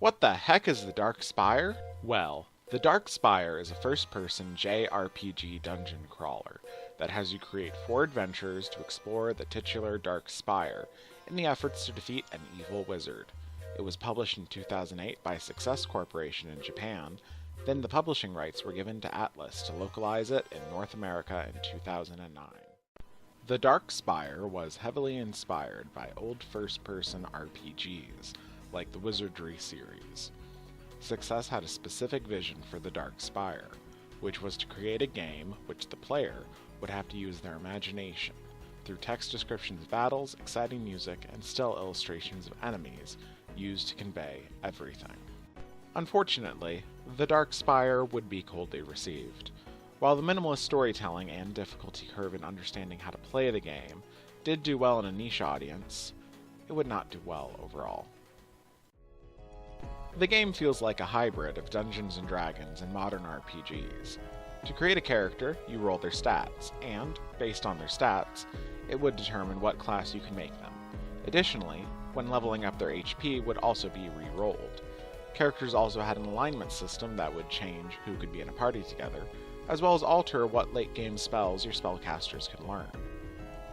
What the heck is the Dark Spire? Well, the Dark Spire is a first-person JRPG dungeon crawler that has you create 4 adventures to explore the titular Dark Spire in the efforts to defeat an evil wizard. It was published in 2008 by Success Corporation in Japan, then the publishing rights were given to Atlas to localize it in North America in 2009. The Dark Spire was heavily inspired by old first-person RPGs, like the Wizardry series. Success had a specific vision for the Dark Spire, which was to create a game which the player would have to use their imagination, through text descriptions of battles, exciting music, and still illustrations of enemies, used to convey everything. Unfortunately, the Dark Spire would be coldly received. While the minimalist storytelling and difficulty curve in understanding how to play the game did do well in a niche audience, it would not do well overall. The game feels like a hybrid of Dungeons & Dragons and modern RPGs. To create a character, you roll their stats, and, based on their stats, it would determine what class you can make them. Additionally, when leveling up their HP would also be re-rolled. Characters also had an alignment system that would change who could be in a party together, as well as alter what late-game spells your spellcasters could learn.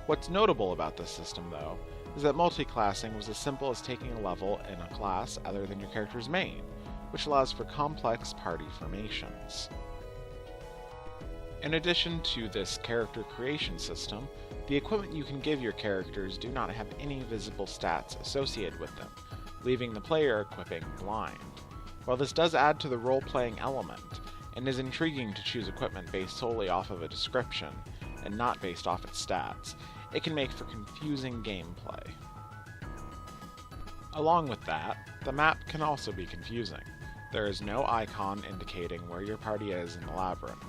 What's notable about this system, though, is that multi-classing was as simple as taking a level in a class other than your character's main, which allows for complex party formations. In addition to this character creation system, the equipment you can give your characters do not have any visible stats associated with them, leaving the player equipping blind. While this does add to the role-playing element, and is intriguing to choose equipment based solely off of a description, and not based off its stats, it can make for confusing gameplay. Along with that, the map can also be confusing. There is no icon indicating where your party is in the labyrinth.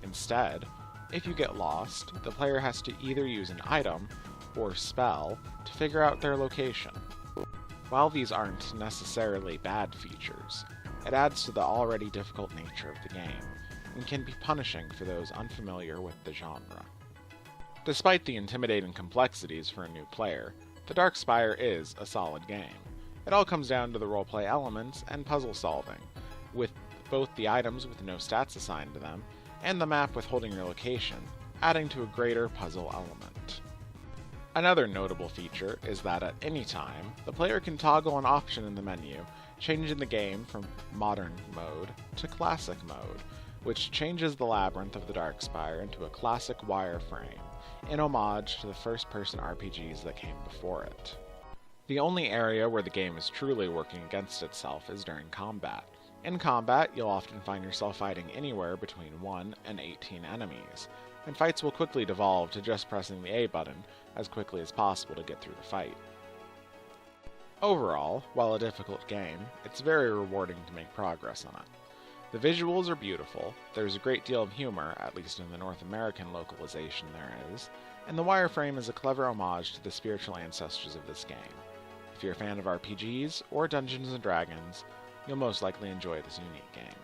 Instead, if you get lost, the player has to either use an item or spell to figure out their location. While these aren't necessarily bad features, it adds to the already difficult nature of the game, and can be punishing for those unfamiliar with the genre. Despite the intimidating complexities for a new player, the Dark Spire is a solid game. It all comes down to the roleplay elements and puzzle solving, with both the items with no stats assigned to them, and the map with holding your location, adding to a greater puzzle element. Another notable feature is that at any time, the player can toggle an option in the menu, changing the game from Modern mode to Classic mode, which changes the labyrinth of the Dark Spire into a classic wireframe, in homage to the first-person RPGs that came before it. The only area where the game is truly working against itself is during combat. In combat, you'll often find yourself fighting anywhere between 1 and 18 enemies, and fights will quickly devolve to just pressing the A button as quickly as possible to get through the fight. Overall, while a difficult game, it's very rewarding to make progress on it. The visuals are beautiful, there's a great deal of humor, at least in the North American localization there is, and the wireframe is a clever homage to the spiritual ancestors of this game. If you're a fan of RPGs or Dungeons & Dragons, you'll most likely enjoy this unique game.